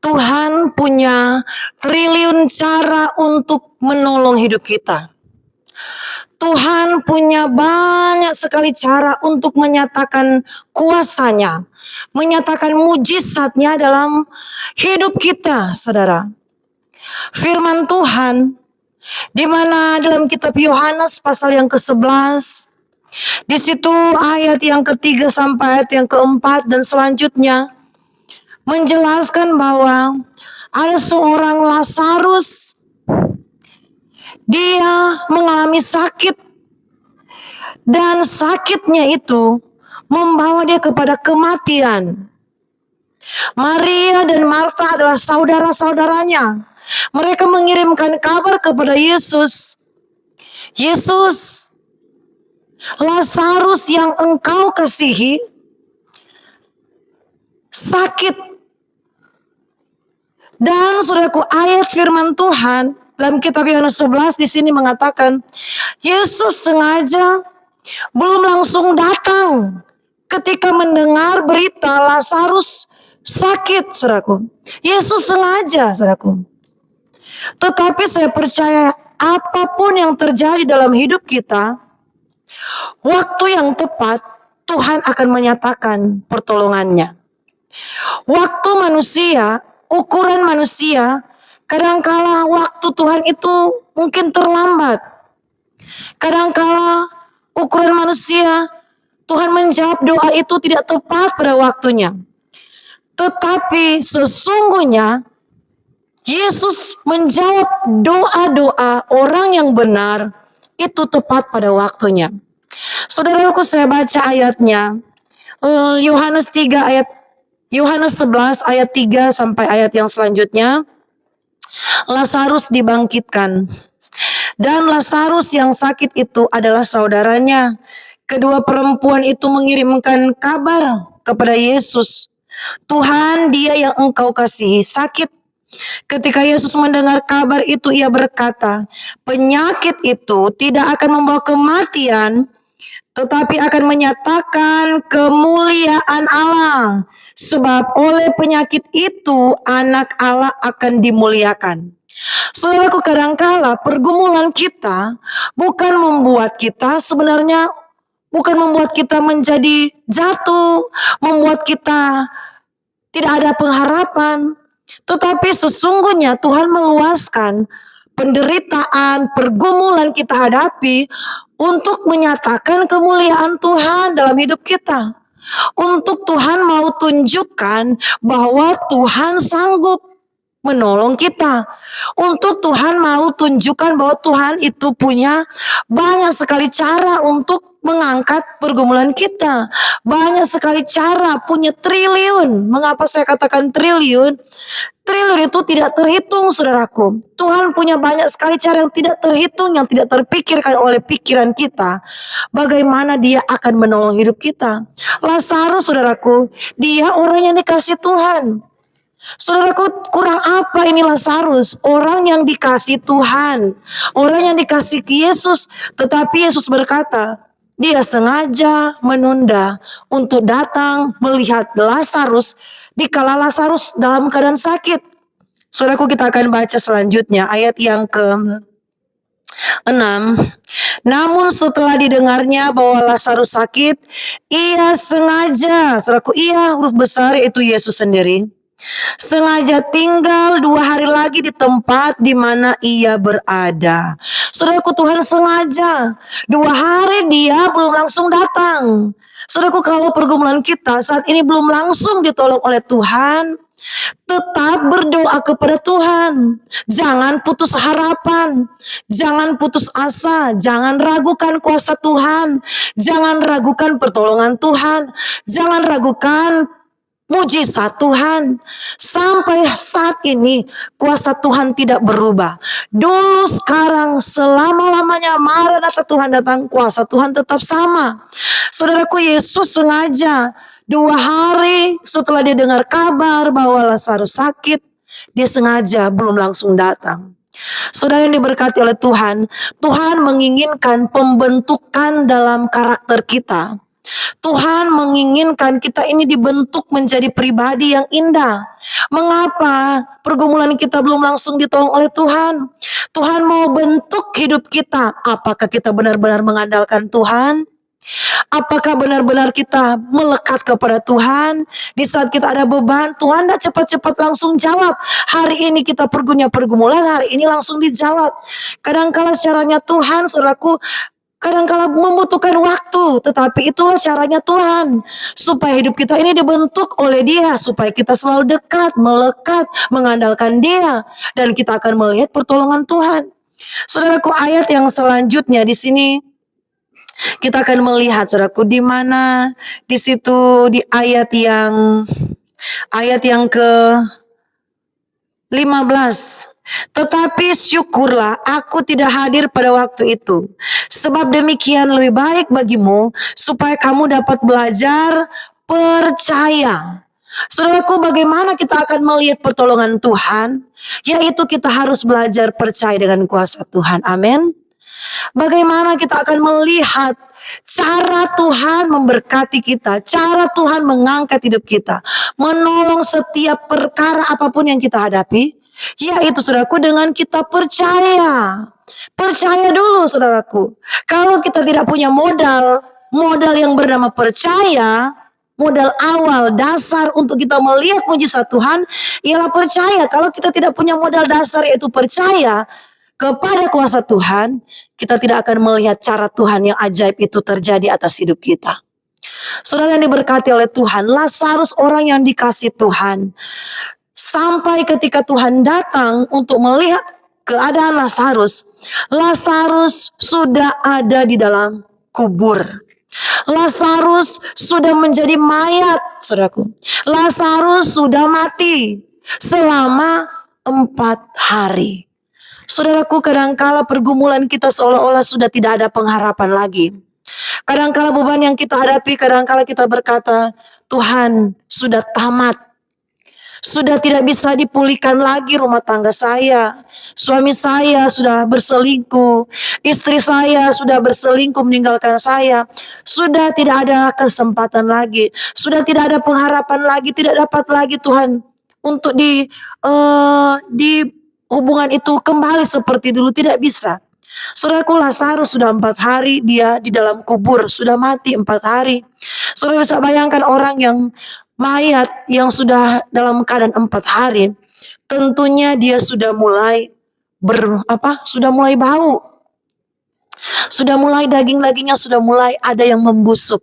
Tuhan punya triliun cara untuk menolong hidup kita. Tuhan punya banyak sekali cara untuk menyatakan kuasa-Nya, menyatakan mujizat-Nya dalam hidup kita, saudara. Firman Tuhan, di mana dalam kitab Yohanes pasal yang ke-11, di situ ayat yang ke-3 sampai ayat yang ke-4 dan selanjutnya, menjelaskan bahwa ada seorang Lazarus, dia mengalami sakit dan sakitnya itu membawa dia kepada kematian. Maria dan Marta adalah saudara-saudaranya. Mereka mengirimkan kabar kepada Yesus. Yesus, Lazarus yang engkau kasihi sakit. Dan saudaraku, ayat firman Tuhan dalam kitab Yohanes 11 di sini mengatakan, Yesus sengaja belum langsung datang ketika mendengar berita Lazarus sakit, saudaraku. Yesus sengaja, saudaraku. Tetapi saya percaya apapun yang terjadi dalam hidup kita, waktu yang tepat Tuhan akan menyatakan pertolongannya. Waktu manusia, ukuran manusia, kadangkala waktu Tuhan itu mungkin terlambat. Kadangkala ukuran manusia, Tuhan menjawab doa itu tidak tepat pada waktunya. Tetapi sesungguhnya Yesus menjawab doa-doa orang yang benar itu tepat pada waktunya. Saudaraku, saya baca ayatnya. Yohanes 11 ayat 3 sampai ayat yang selanjutnya. Lazarus dibangkitkan. Dan Lazarus yang sakit itu adalah saudaranya. Kedua perempuan itu mengirimkan kabar kepada Yesus. Tuhan, dia yang engkau kasihi sakit. Ketika Yesus mendengar kabar itu, ia berkata, penyakit itu tidak akan membawa kematian, tetapi akan menyatakan kemuliaan Allah. Sebab oleh penyakit itu anak Allah akan dimuliakan. Saudaraku, kadangkala pergumulan kita bukan membuat kita menjadi jatuh, membuat kita tidak ada pengharapan. Tetapi sesungguhnya Tuhan meluaskan penderitaan, pergumulan kita hadapi untuk menyatakan kemuliaan Tuhan dalam hidup kita. Untuk Tuhan mau tunjukkan bahwa Tuhan sanggup menolong kita. Untuk Tuhan mau tunjukkan bahwa Tuhan itu punya banyak sekali cara untuk mengangkat pergumulan kita. Banyak sekali cara, punya triliun. Mengapa saya katakan triliun? Triliun itu tidak terhitung, saudaraku. Tuhan punya banyak sekali cara yang tidak terhitung, yang tidak terpikirkan oleh pikiran kita. Bagaimana dia akan menolong hidup kita. Lazarus, saudaraku, dia orang yang dikasih Tuhan. Saudaraku, kurang apa ini Lazarus? Orang yang dikasih Tuhan, orang yang dikasih Yesus. Tetapi Yesus berkata, dia sengaja menunda untuk datang melihat Lazarus dikala Lazarus dalam keadaan sakit. Saudaraku, kita akan baca selanjutnya ayat yang ke-6. Namun setelah didengarnya bahwa Lazarus sakit, ia sengaja, saudaraku, ia huruf besar itu Yesus sendiri, sengaja tinggal 2 hari lagi di tempat di mana ia berada. Saudaraku, Tuhan sengaja 2 hari dia belum langsung datang. Saudaraku, kalau pergumulan kita saat ini belum langsung ditolong oleh Tuhan, tetap berdoa kepada Tuhan. Jangan putus harapan, jangan putus asa, jangan ragukan kuasa Tuhan, jangan ragukan pertolongan Tuhan, jangan ragukan mujizat Tuhan. Sampai saat ini kuasa Tuhan tidak berubah. Dulu, sekarang, selama-lamanya. Maranatha, Tuhan datang, kuasa Tuhan tetap sama. Saudaraku, Yesus sengaja 2 hari setelah dia dengar kabar bahwa Lazarus sakit, dia sengaja belum langsung datang. Saudara yang diberkati oleh Tuhan, Tuhan menginginkan pembentukan dalam karakter kita. Tuhan menginginkan kita ini dibentuk menjadi pribadi yang indah. Mengapa pergumulan kita belum langsung ditolong oleh Tuhan? Tuhan mau bentuk hidup kita. Apakah kita benar-benar mengandalkan Tuhan? Apakah benar-benar kita melekat kepada Tuhan? Di saat kita ada beban, Tuhan tidak cepat-cepat langsung jawab. Hari ini kita punya pergumulan, hari ini langsung dijawab. Kadang-kala caranya Tuhan, saudaraku, kadang-kala membutuhkan waktu, tetapi itulah caranya Tuhan. Supaya hidup kita ini dibentuk oleh Dia, supaya kita selalu dekat, melekat, mengandalkan Dia, dan kita akan melihat pertolongan Tuhan. Saudaraku, ayat yang selanjutnya di sini kita akan melihat, saudaraku, di mana di situ di ayat yang ke 15. Tetapi syukurlah aku tidak hadir pada waktu itu. Sebab demikian lebih baik bagimu supaya kamu dapat belajar percaya. Saudaraku, bagaimana kita akan melihat pertolongan Tuhan? Yaitu kita harus belajar percaya dengan kuasa Tuhan. Amin. Bagaimana kita akan melihat cara Tuhan memberkati kita, cara Tuhan mengangkat hidup kita, menolong setiap perkara apapun yang kita hadapi, yaitu saudaraku dengan kita percaya. Percaya dulu saudaraku. Kalau kita tidak punya modal yang bernama percaya, modal awal dasar untuk kita melihat mujizat Tuhan ialah percaya. Kalau kita tidak punya modal dasar yaitu percaya kepada kuasa Tuhan, kita tidak akan melihat cara Tuhan yang ajaib itu terjadi atas hidup kita. Saudara yang diberkati oleh Tuhan, Lazarus orang yang dikasih Tuhan. Sampai ketika Tuhan datang untuk melihat keadaan Lazarus, Lazarus sudah ada di dalam kubur. Lazarus sudah menjadi mayat, saudaraku. Lazarus sudah mati selama 4 hari. Saudaraku, kadangkala pergumulan kita seolah-olah sudah tidak ada pengharapan lagi. Kadangkala beban yang kita hadapi, kadangkala kita berkata, Tuhan sudah tamat. Sudah tidak bisa dipulihkan lagi rumah tangga saya. Suami saya sudah berselingkuh. Istri saya sudah berselingkuh meninggalkan saya. Sudah tidak ada kesempatan lagi. Sudah tidak ada pengharapan lagi. Tidak dapat lagi Tuhan untuk di hubungan itu kembali seperti dulu. Tidak bisa. Saudaraku, Lazarus sudah 4 hari dia di dalam kubur. Sudah mati 4 hari. Saudara bisa bayangkan orang yang mayat yang sudah dalam keadaan 4 hari, tentunya dia sudah mulai sudah mulai bau. Sudah mulai daging-dagingnya sudah mulai ada yang membusuk.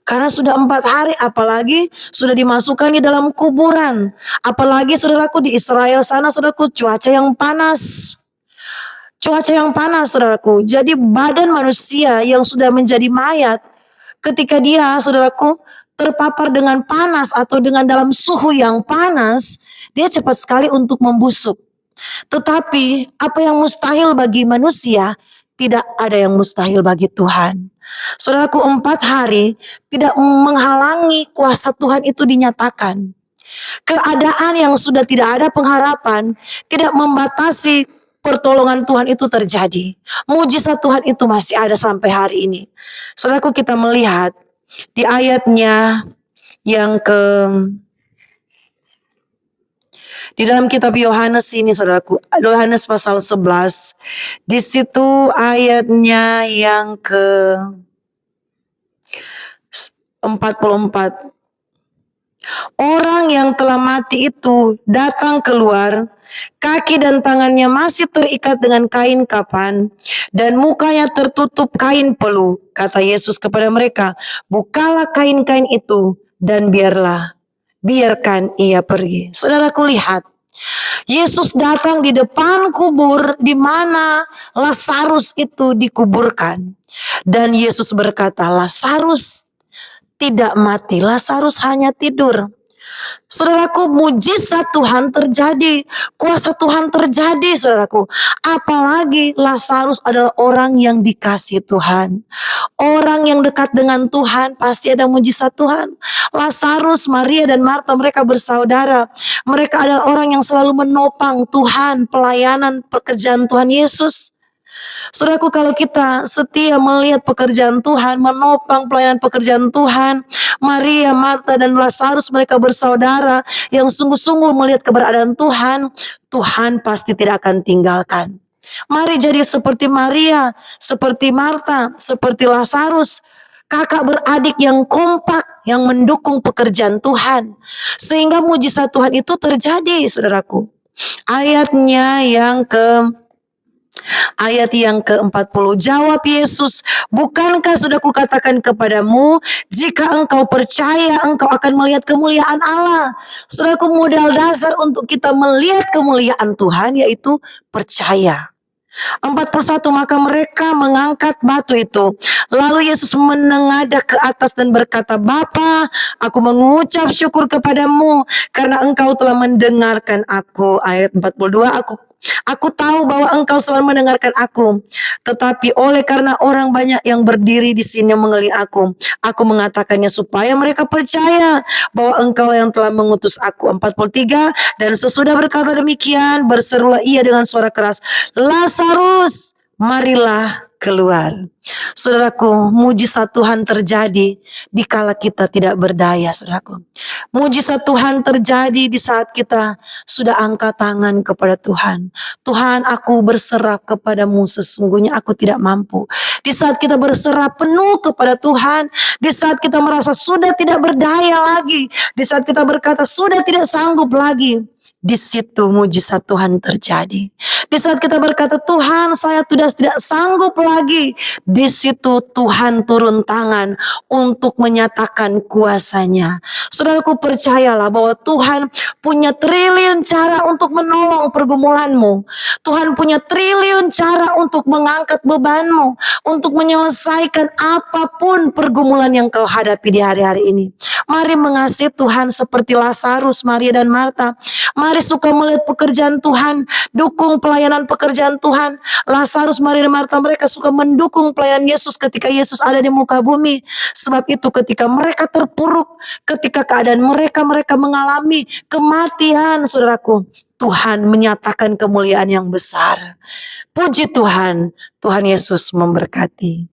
Karena sudah 4 hari, apalagi sudah dimasukkan di dalam kuburan. Apalagi saudaraku di Israel sana, saudaraku, cuaca yang panas. Cuaca yang panas, saudaraku. Jadi badan manusia yang sudah menjadi mayat, ketika dia, saudaraku, terpapar dengan panas atau dengan dalam suhu yang panas, dia cepat sekali untuk membusuk. Tetapi apa yang mustahil bagi manusia, tidak ada yang mustahil bagi Tuhan. Saudaraku, 4 hari tidak menghalangi kuasa Tuhan itu dinyatakan. Keadaan yang sudah tidak ada pengharapan tidak membatasi pertolongan Tuhan itu terjadi. Mujizat Tuhan itu masih ada sampai hari ini. Saudaraku, kita melihat di ayatnya yang di dalam kitab Yohanes ini, saudaraku, Yohanes pasal 11, di situ ayatnya yang ke 44. Orang yang telah mati itu datang keluar, kaki dan tangannya masih terikat dengan kain kapan, dan mukanya tertutup kain pelu. Kata Yesus kepada mereka, bukalah kain-kain itu, dan biarkan ia pergi. Saudaraku, lihat, Yesus datang di depan kubur di mana Lazarus itu dikuburkan. Dan Yesus berkata, Lazarus tidak mati, Lazarus hanya tidur. Saudaraku, mujizat Tuhan terjadi, kuasa Tuhan terjadi, saudaraku. Apalagi Lazarus adalah orang yang dikasih Tuhan. Orang yang dekat dengan Tuhan pasti ada mujizat Tuhan. Lazarus, Maria dan Marta, mereka bersaudara. Mereka adalah orang yang selalu menopang Tuhan, pelayanan pekerjaan Tuhan Yesus. Saudaraku, kalau kita setia melihat pekerjaan Tuhan, menopang pelayanan pekerjaan Tuhan, Maria, Marta, dan Lazarus mereka bersaudara yang sungguh-sungguh melihat keberadaan Tuhan, Tuhan pasti tidak akan tinggalkan. Mari jadi seperti Maria, seperti Marta, seperti Lazarus, kakak beradik yang kompak, yang mendukung pekerjaan Tuhan. Sehingga mujizat Tuhan itu terjadi, saudaraku. Ayat yang ke-40, jawab Yesus, bukankah sudah kukatakan kepadamu, jika engkau percaya, engkau akan melihat kemuliaan Allah. Saudaraku, modal dasar untuk kita melihat kemuliaan Tuhan yaitu percaya. 41, maka mereka mengangkat batu itu. Lalu Yesus menengadah ke atas dan berkata, Bapa, aku mengucap syukur kepadamu karena engkau telah mendengarkan aku. Ayat 42, Aku tahu bahwa engkau selalu mendengarkan aku, tetapi oleh karena orang banyak yang berdiri di sini mengelilingi aku mengatakannya supaya mereka percaya bahwa engkau yang telah mengutus aku. 43, dan sesudah berkata demikian, berserulah ia dengan suara keras, Lazarus, marilah keluar. Saudaraku, mujizat Tuhan terjadi dikala kita tidak berdaya, saudaraku. Mujizat Tuhan terjadi di saat kita sudah angkat tangan kepada Tuhan. Tuhan, aku berserah kepadamu, sesungguhnya aku tidak mampu. Di saat kita berserah penuh kepada Tuhan, di saat kita merasa sudah tidak berdaya lagi, di saat kita berkata sudah tidak sanggup lagi, di situ mujizat Tuhan terjadi. Di saat kita berkata, Tuhan, saya sudah tidak sanggup lagi, di situ Tuhan turun tangan untuk menyatakan kuasanya. Saudaraku, percayalah bahwa Tuhan punya triliun cara untuk menolong pergumulanmu. Tuhan punya triliun cara untuk mengangkat bebanmu, untuk menyelesaikan apapun pergumulan yang kau hadapi di hari-hari ini. Mari mengasihi Tuhan seperti Lazarus, Maria, dan Marta. Mari suka melihat pekerjaan Tuhan, dukung pelayanan pekerjaan Tuhan. Lazarus, Maria, dan Marta, mereka suka mendukung pelayanan Yesus ketika Yesus ada di muka bumi. Sebab itu ketika mereka terpuruk, ketika keadaan mereka mengalami kematian, saudaraku, Tuhan menyatakan kemuliaan yang besar. Puji Tuhan, Tuhan Yesus memberkati.